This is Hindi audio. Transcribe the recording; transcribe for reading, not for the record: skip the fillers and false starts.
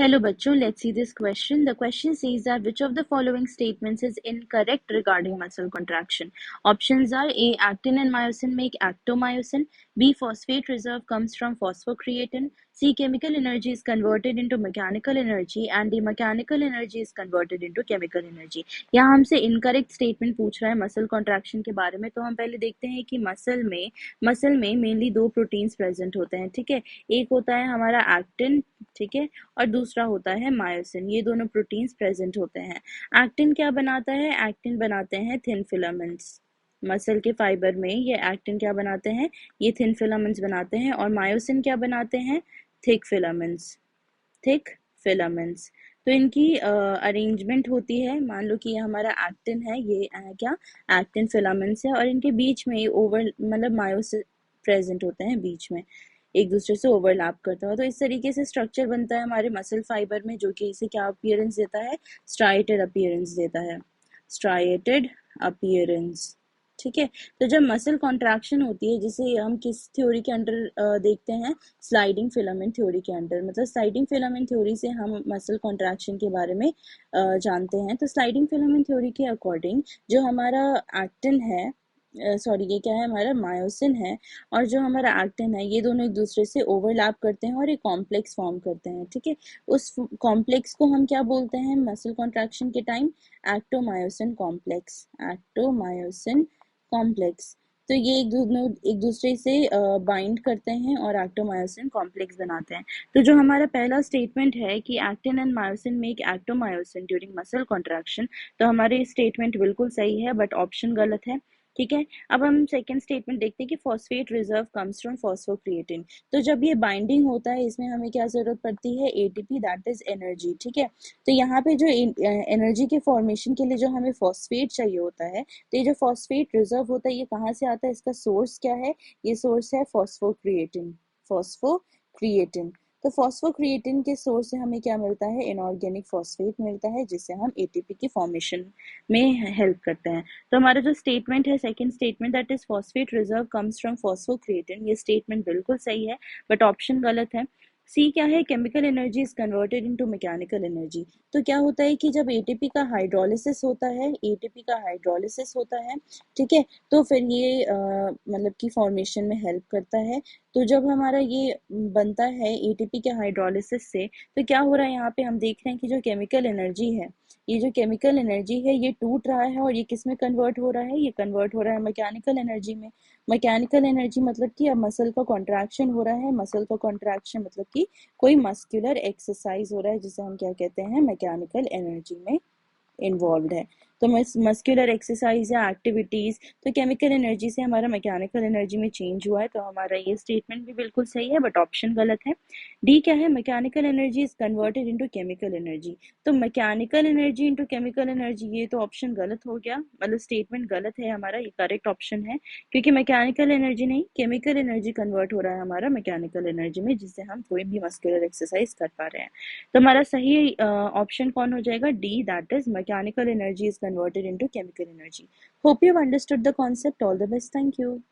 Hello बच्चों, let's see this question. The question says that which of the following statements is incorrect regarding muscle contraction? Options are A. Actin and myosin make actomyosin. B. Phosphate reserve comes from phosphocreatine. C. Chemical energy is converted into mechanical energy. And D. Mechanical energy is converted into chemical energy. यहाँ हमसे incorrect statement पूछ रहा है muscle contraction के बारे में. तो हम पहले देखते हैं कि muscle में mainly दो proteins present होते हैं. ठीक है, एक होता है हमारा actin, ठीक है, और दूसरा होता है मायोसिन. ये दोनों प्रोटीन्स प्रेजेंट होते हैं. एक्टिन क्या बनाता है? एक्टिन बनाते हैं थिन फिलामेंट्स. मसल के फाइबर में ये एक्टिन क्या बनाते हैं? ये थिन फिलामेंट्स बनाते हैं. और मायोसिन क्या बनाते हैं? Thick filaments. तो इनकी अरेंजमेंट होती है. मान लो कि ये हमारा एक्टिन है, ये क्या एक्टिन फिलामेंट्स है, और इनके बीच में ओवर मतलब मायोसिन प्रेजेंट होते हैं बीच में, एक दूसरे से ओवरलैप करता है. तो इस तरीके से स्ट्रक्चर बनता है हमारे मसल फाइबर में, जो कि इसे क्या अपीयरेंस देता है? स्ट्राइएटेड अपीयरेंस देता है. Striated appearance. ठीक है. तो जब मसल कॉन्ट्रैक्शन होती है, जिसे हम किस थ्योरी के अंडर देखते हैं? स्लाइडिंग फिलामेंट थ्योरी के अंडर. मतलब स्लाइडिंग फिलामेंट थ्योरी से हम मसल कॉन्ट्रैक्शन के बारे में जानते हैं. तो स्लाइडिंग फिलामेंट थ्योरी के अकॉर्डिंग जो हमारा एक्टिन है, सॉरी ये क्या है? हमारा मायोसिन है, और जो हमारा एक्टिन है, ये दोनों एक दूसरे से ओवरलैप करते हैं और एक कॉम्प्लेक्स फॉर्म करते हैं. ठीक है. उस कॉम्प्लेक्स को हम क्या बोलते हैं मसल कॉन्ट्रैक्शन के टाइम? एक्टोमायोसिन कॉम्प्लेक्स. एक्टोमायोसिन कॉम्प्लेक्स. तो ये एक दूसरे से बाइंड करते हैं और एक्टोमायोसिन कॉम्प्लेक्स बनाते हैं. तो जो हमारा पहला स्टेटमेंट है कि actin and myosin make actomyosin during muscle contraction, तो हमारे स्टेटमेंट बिल्कुल सही है, बट ऑप्शन गलत है. ठीक है. अब हम सेकेंड स्टेटमेंट देखते हैं कि phosphate reserve comes from phosphocreatine. तो जब ये बाइंडिंग होता है, इसमें हमें क्या जरूरत पड़ती है? ATP, that is energy. ठीक है. तो यहाँ पे जो एनर्जी के फॉर्मेशन के लिए जो हमें फॉस्फेट चाहिए होता है, तो ये जो फॉस्फेट रिजर्व होता है, ये कहाँ से आता है? इसका सोर्स क्या है? ये सोर्स है फॉस्फोक्रिएटिन. तो फॉस्फोक्रिएटिन के सोर्स से हमें क्या मिलता है? इनऑर्गेनिक फॉस्फेट मिलता है, जिससे हम एटीपी की फॉर्मेशन में हेल्प करते हैं. तो हमारा जो स्टेटमेंट है, second statement, that is phosphate reserve comes from phosphocreatine, ये स्टेटमेंट बिल्कुल सही है, बट ऑप्शन गलत है. सी क्या है? Chemical energy is converted into mechanical energy. तो क्या होता है कि जब एटीपी का हाइड्रोलिसिस होता है, ठीक है, तो फिर ये मतलब की फॉर्मेशन में हेल्प करता है. तो जब हमारा ये बनता है एटीपी के हाइड्रोलिसिस से, तो क्या हो रहा है? यहाँ पे हम देख रहे हैं कि जो केमिकल एनर्जी है, ये टूट रहा है, और ये किस में कन्वर्ट हो रहा है? ये कन्वर्ट हो रहा है मैकेनिकल एनर्जी में. मैकेनिकल एनर्जी मतलब कि अब मसल का कॉन्ट्रैक्शन हो रहा है. मसल का कॉन्ट्रैक्शन मतलब कि कोई मस्कुलर एक्सरसाइज हो रहा है, जिसे हम क्या कहते हैं? मैकेनिकल एनर्जी में इन्वॉल्व है. तो मस्कुलर एक्सरसाइज या एक्टिविटीज, तो केमिकल एनर्जी से हमारा मैकेनिकल एनर्जी में चेंज हुआ है. तो हमारा ये स्टेटमेंट भी बिल्कुल सही है, बट ऑप्शन गलत है. डी क्या है? Mechanical energy is converted into chemical energy. तो mechanical energy into chemical energy, ये तो ऑप्शन गलत हो गया, मतलब स्टेटमेंट गलत है हमारा. ये करेक्ट ऑप्शन है, क्योंकि मैकेनिकल एनर्जी नहीं, केमिकल एनर्जी कन्वर्ट हो रहा है हमारा मैकेनिकल एनर्जी में, जिससे हम कोई भी मस्कुलर एक्सरसाइज कर पा रहे हैं. तो हमारा सही ऑप्शन कौन हो जाएगा? D, that is mechanical energy is converted into chemical energy. Hope you've understood the concept. All the best. Thank you.